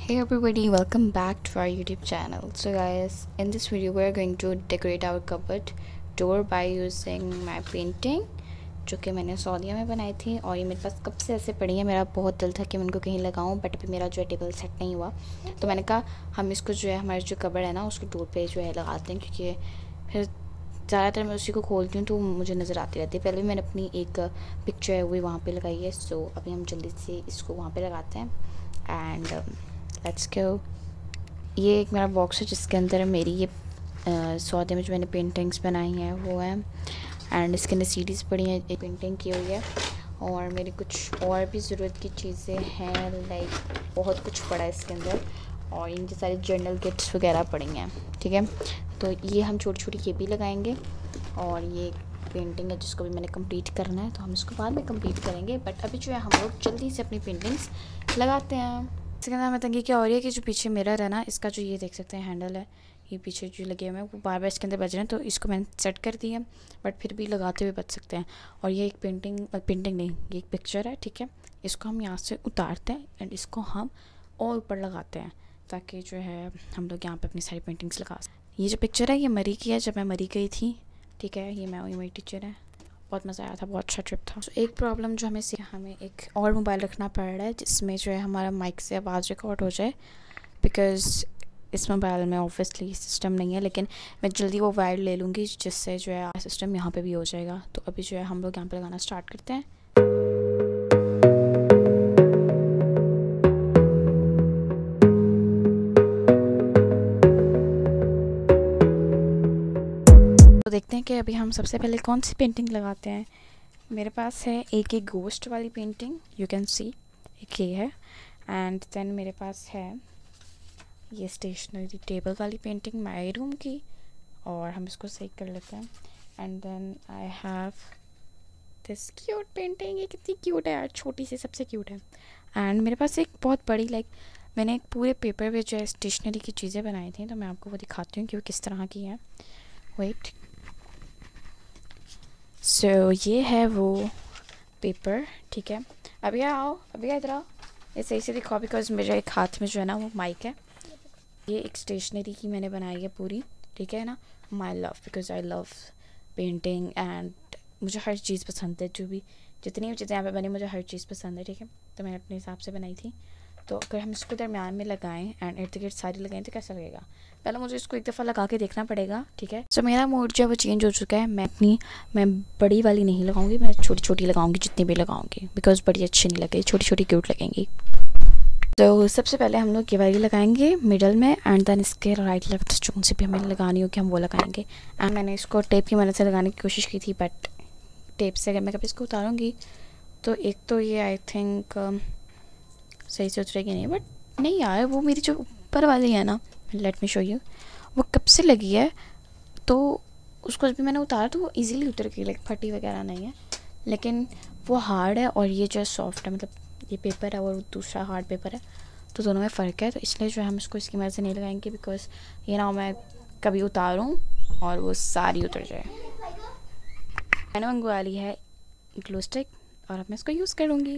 Hey everybody, welcome back to our YouTube channel. So guys, in this video we are going to decorate our cupboard door by using my painting जो कि मैंने सऊदीया में बनाई थी। और ये मेरे पास कब से ऐसे पड़ी है, मेरा बहुत दिल था कि मैं इनको कहीं लगाऊं, बट अभी मेरा जो है टेबल सेट नहीं हुआ। तो मैंने कहा हम इसको जो है हमारे जो कबर्ड है ना उसके डोर पे जो है लगाते हैं, क्योंकि फिर ज़्यादातर मैं उसी को खोलती हूँ तो मुझे नज़र आती रहती है। पहले भी मैंने अपनी एक पिक्चर है वो वहाँ पे लगाई है। सो अभी हम जल्दी से इसको वहाँ पे लगाते हैं एंड लेट्स गो। ये एक मेरा बॉक्स है जिसके अंदर मेरी ये सौदे में जो मैंने पेंटिंग्स बनाई हैं वो है, एंड इसके अंदर सीडीज़ पड़ी हैं, एक पेंटिंग की हुई है। और मेरी कुछ और भी ज़रूरत की चीज़ें हैं, लाइक बहुत कुछ पड़ा है इसके अंदर। और इनके सारे जर्नल किट्स वगैरह पड़ी हैं, ठीक है। तो ये हम छोटी छोटी ये भी लगाएंगे। और ये पेंटिंग है जिसको भी मैंने कंप्लीट करना है, तो हम इसको बाद में कंप्लीट करेंगे। बट अभी जो है हम लोग जल्दी से अपनी पेंटिंग्स लगाते हैं। इसके अंदर हमें तंगी क्या हो रही है कि जो पीछे मिरर है ना, इसका जो ये देख सकते हैं हैंडल है, ये पीछे जो लगे हुए हैं वो बार बार इसके अंदर बज रहे हैं, तो इसको मैंने सेट कर दिया। बट फिर भी लगाते हुए बच सकते हैं। और ये एक पेंटिंग नहीं, ये एक पिक्चर है, ठीक है। इसको हम यहाँ से उतारते हैं एंड इसको हम और ऊपर लगाते हैं, ताकि जो है हम लोग यहाँ पे अपनी सारी पेंटिंग्स लगा सकें। ये जो पिक्चर है ये मरी की है, जब मैं मरी गई थी, ठीक है। ये मेरी टीचर है, बहुत मज़ा आया था, बहुत अच्छा ट्रिप था। तो एक प्रॉब्लम जो हमें एक और मोबाइल रखना पड़ रहा है जिसमें जो है हमारा माइक से आवाज़ रिकॉर्ड हो जाए, बिकॉज़ इस मोबाइल में ऑब्वियसली सिस्टम नहीं है। लेकिन मैं जल्दी वो वायर ले लूँगी जिससे जो है सिस्टम यहाँ पे भी हो जाएगा। तो अभी जो है हम लोग यहाँ पे लगाना स्टार्ट करते हैं। तो देखते हैं कि अभी हम सबसे पहले कौन सी पेंटिंग लगाते हैं। मेरे पास है एक गोस्ट वाली पेंटिंग, यू कैन सी, एक ये है। एंड देन मेरे पास है ये स्टेशनरी टेबल वाली पेंटिंग माई रूम की, और हम इसको सही कर लेते हैं। And then I have this cute painting, ये कितनी क्यूट है यार, छोटी सी सबसे क्यूट है। एंड मेरे पास एक बहुत बड़ी, लाइक मैंने एक पूरे पेपर पे जो है स्टेशनरी की चीज़ें बनाई थी, तो मैं आपको वो दिखाती हूँ कि वो किस तरह की है। वेट, सो ये है वो पेपर, ठीक है। अभी आओ, अभी इधर आओ, ये सही से दिखाओ, बिकॉज मेरे एक हाथ में जो है ना वो माइक है। ये एक स्टेशनरी की मैंने बनाई है पूरी, ठीक है ना। My love, because I love painting and मुझे हर चीज़ पसंद है, जो भी जितनी भी चीज़ें यहाँ पे बनी मुझे हर चीज़ पसंद है, ठीक है। तो मैंने अपने हिसाब से बनाई थी। तो अगर हम इसको दरम्यान में लगाएं एंड इर्द गिर्द सारी लगाएं तो कैसा लगेगा, पहले मुझे इसको एक दफ़ा लगा के देखना पड़ेगा, ठीक है। सो मेरा मूड जो है वो चेंज हो चुका है। मैं बड़ी वाली नहीं लगाऊंगी, मैं छोटी छोटी लगाऊंगी जितनी भी लगाऊंगी, बिकॉज बड़ी अच्छी नहीं लगेगी, छोटी छोटी क्यूट लगेंगी। तो सबसे पहले हम लोग ये वाली लगाएंगे मिडल में, एंड देन इसके राइट लेफ्ट जो से भी हमें लगानी होगी हम वो लगाएंगे। एंड मैंने इसको टेप की मदद से लगाने की कोशिश की थी, बट टेप से अगर मैं कभी इसको उतारूँगी तो एक तो ये आई थिंक सही से उतरेगी नहीं। बट नहीं यार, वो मेरी जो ऊपर वाली है ना, लेट मी शो यू, वो कब से लगी है, तो उसको जब भी मैंने उतारा तो वो इजीली उतर गई, लाइक फटी वगैरह नहीं है। लेकिन वो हार्ड है और ये जो है सॉफ्ट है, मतलब ये पेपर है और दूसरा हार्ड पेपर है, तो दोनों में फ़र्क है। तो इसलिए जो है हम इसको इसकी मदद से नहीं लगाएंगे, बिकॉज ये ना मैं कभी उतारूँ और वो सारी उतर जाए। मैंने मंगवा ली है ग्लू स्टिक और अब मैं इसको यूज़ करूँगी।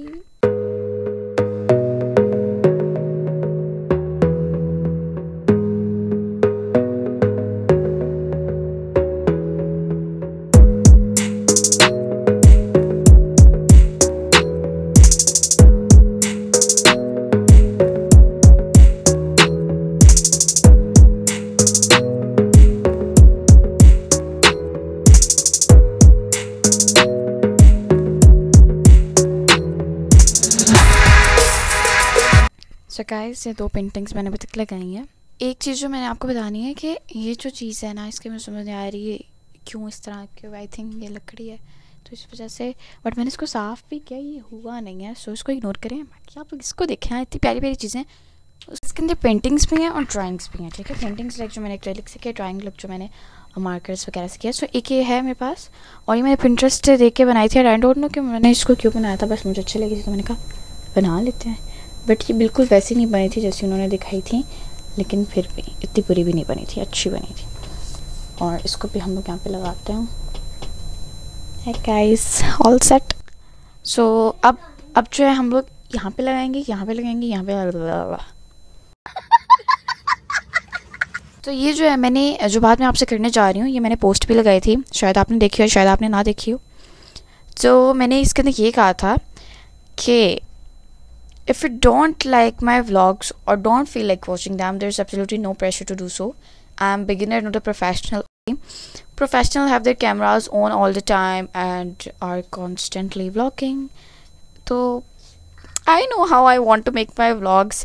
सो गाइस, ये दो पेंटिंग्स मैंने अभी तक लगाई हैं। एक चीज़ जो मैंने आपको बतानी है कि ये जो चीज़ है ना, इसके मुझे समझ नहीं आ रही है क्यों इस तरह, क्यों आई थिंक ये लकड़ी है तो इस वजह से। बट मैंने इसको साफ़ भी किया, ये हुआ नहीं है, सो इसको इग्नोर करें। बाकी आप लोग इसको देखें, इतनी प्यारी प्यारी चीज़ें, इसके अंदर पेंटिंग्स भी हैं और ड्राइंग्स भी हैं, ठीक है। पेंटिंग्स लाइक जो मैंने एक्रेलिक से किया, ड्राइंग लाइक जो मैंने मार्कर्स वगैरह से किया। सो एक ये है मेरे पास, और ये मैंने पिंटरेस्ट से देख के बनाई थी। आई डोंट नो कि मैंने इसको क्यों बनाया था, बस मुझे अच्छी लगी थी तो मैंने कहा बना लेते हैं। बट ये बिल्कुल वैसी नहीं बनी थी जैसी उन्होंने दिखाई थी, लेकिन फिर भी इतनी बुरी भी नहीं बनी थी, अच्छी बनी थी। और इसको भी हम लोग यहाँ पे लगाते हैं। है गाइस, ऑल सेट। सो अब जो है हम लोग यहाँ पे लगाएंगे, यहाँ पे लगाएंगे, यहाँ पे तो ये जो है मैंने जो बात मैं आपसे करने जा रही हूँ ये मैंने पोस्ट भी लगाई थी, शायद आपने देखी हो शायद आपने ना देखी हो। तो मैंने इसके अंदर ये कहा था कि if you don't like my vlogs or don't feel like watching them, there's absolutely no pressure to do so. I'm beginner, not a professional. Professional have their cameras on all the time and are constantly vlogging. तो I know how I want to make my vlogs.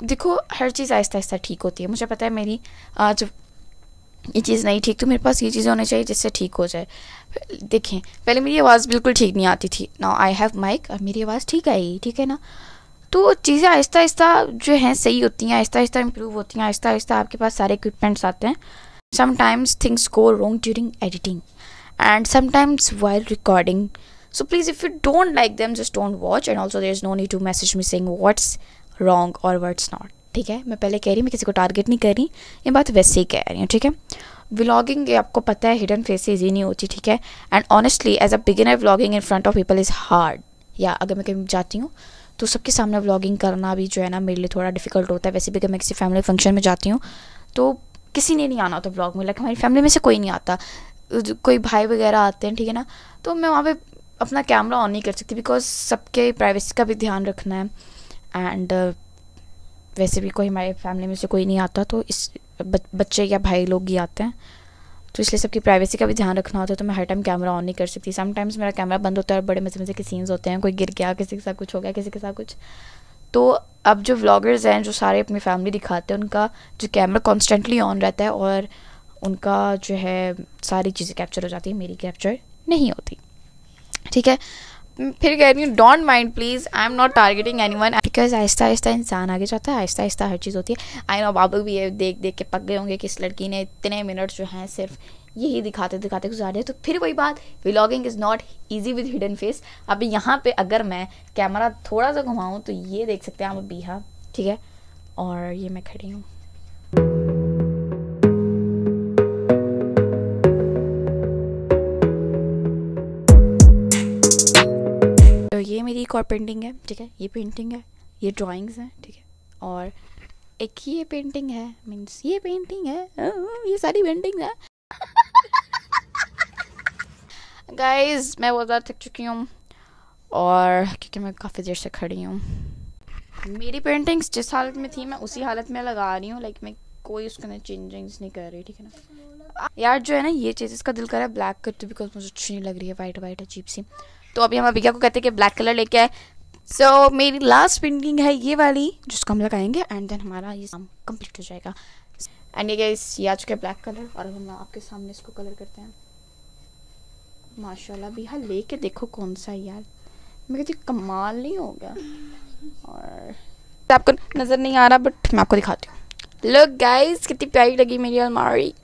देखो हर चीज़ आहिस्ता आहिस्ता ठीक होती है। मुझे पता है मेरी आज ये चीज़ नहीं ठीक तो मेरे पास ये चीज़ होनी चाहिए जिससे ठीक हो जाए। देखें पहले मेरी आवाज़ बिल्कुल ठीक नहीं आती थी, नाउ आई हैव माइक, अब मेरी आवाज़ ठीक आई, ठीक है ना। तो चीज़ें आहिस्ता आहिस्ता जो हैं सही होती हैं, आहिस्ता आहिस्ता इम्प्रूव होती हैं, आहिस्ता आहिस्ता आपके पास सारे इक्विपमेंट्स आते हैं। Sometimes things go wrong during editing and sometimes while recording. So please if you don't like them just don't watch and also there is no need to message me saying what's wrong और what's not. ठीक है, मैं पहले कह रही, मैं किसी को टारगेट नहीं कर रही, ये बात वैसे ही कह रही हूँ। ठीक है, व्लॉगिंग ये आपको पता है हिडन फेसेस ही नहीं होती। ठीक है, and honestly as a beginner vlogging in front of people is hard. या अगर मैं कहीं जाती हूँ तो सबके सामने व्लॉगिंग करना भी जो है ना मेरे लिए थोड़ा डिफिकल्ट होता है। वैसे भी अगर मैं किसी फैमिली फंक्शन में जाती हूँ तो किसी ने नहीं आना होता व्लॉग में, लाइक हमारी फैमिली में से कोई नहीं आता, कोई भाई वगैरह आते हैं, ठीक है ना। तो मैं वहाँ पे अपना कैमरा ऑन नहीं कर सकती बिकॉज सबके प्राइवेसी का भी ध्यान रखना है एंड वैसे भी कोई हमारे फैमिली में से कोई नहीं आता तो इस बच्चे या भाई लोग ही आते हैं, तो इसलिए सबकी प्राइवेसी का भी ध्यान रखना होता है। तो मैं हर टाइम कैमरा ऑन नहीं कर सकती। समटाइम्स मेरा कैमरा बंद होता है और बड़े मज़े मज़े के सीन्स होते हैं, कोई गिर गया, किसी के साथ कुछ हो गया, किसी के साथ कुछ। तो अब जो व्लॉगर्स हैं जो सारे अपनी फैमिली दिखाते हैं उनका जो कैमरा कॉन्स्टेंटली ऑन रहता है और उनका जो है सारी चीज़ें कैप्चर हो जाती है, मेरी कैप्चर नहीं होती। ठीक है, फिर कह रही हूँ don't mind please, I am not targeting anyone because Aahista Aahista इंसान आगे जाता है, आहिस्ता आहिस्ता हर चीज़ होती है। आई नो बाबू भी ये देख देख के पक गए होंगे कि इस लड़की ने इतने मिनट जो हैं सिर्फ यही दिखाते दिखाते गुजारे। तो फिर वही बात, vlogging is not easy with hidden face. अब यहाँ पे अगर मैं कैमरा थोड़ा सा घुमाऊँ तो ये देख सकते हैं आप बीहा, ठीक है, और ये मैं खड़ी हूँ। तो ये मेरी एक और पेंटिंग है, ठीक है, ये पेंटिंग है, ये ड्राइंग्स हैं, ठीक है, और एक ये पेंटिंग है, मीन्स ये पेंटिंग है, ये सारी पेंटिंग है। गाइस मैं बहुत ज़्यादा थक चुकी हूँ और क्योंकि मैं काफ़ी देर से खड़ी हूँ। मेरी पेंटिंग्स जिस हालत में थी मैं उसी हालत में लगा रही हूँ, लाइक मैं कोई उसके अंदर चेंजिंग्स नहीं कर रही, ठीक है ना। यार जो है ना ये चीज़ इसका दिल कर रहा है ब्लैक करते बिकॉज मुझे अच्छी नहीं लग रही है, वाइट वाइट अजीब सी। तो अभी हम अभिज्ञा को कहते हैं कि ब्लैक कलर लेके आए। सो मेरी लास्ट पेंटिंग है ये वाली जिसको हम लगाएंगे एंड देन हमारा ये काम कंप्लीट हो जाएगा। एंड ये गाइस ये आ चुका है ब्लैक कलर और हम आपके सामने इसको कलर करते हैं। माशाल्लाह बिहा लेके देखो कौन सा है यार, मैं कहती कमाल नहीं हो गया। और आपको नज़र नहीं आ रहा बट मैं आपको दिखाती हूँ। लुक गाइस कितनी प्यारी लगी मेरी अलमारी।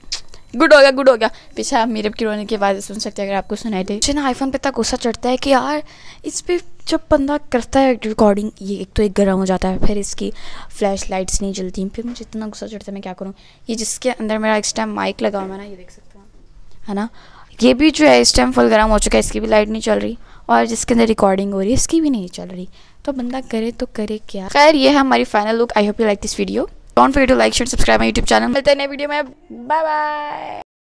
गुड हो गया, गुड हो गया। पीछे आप मेरे की रोने की आवाज़ सुन सकते हैं अगर आपको सुनाई दे। मुझे ना आईफोन पे इतना गुस्सा चढ़ता है कि यार इस पर जब बंदा करता है रिकॉर्डिंग ये एक तो एक गर्म हो जाता है, फिर इसकी फ्लैश लाइट्स नहीं जलती, फिर मुझे इतना गुस्सा चढ़ता है मैं क्या करूँ। ये जिसके अंदर मेरा इस टाइम माइक लगा हुआ है ना, ये देख सकते हैं है ना, ये भी जो है इस टाइम फुल गर्म हो चुका है, इसकी भी लाइट नहीं चल रही और जिसके अंदर रिकॉर्डिंग हो रही है इसकी भी नहीं चल रही। तो बंदा करे तो करे क्या। खैर ये है हमारी final look. I hope you like this video. Don't forget to like share subscribe my YouTube channel. मिलते हैं नए वीडियो में, बाय बाय।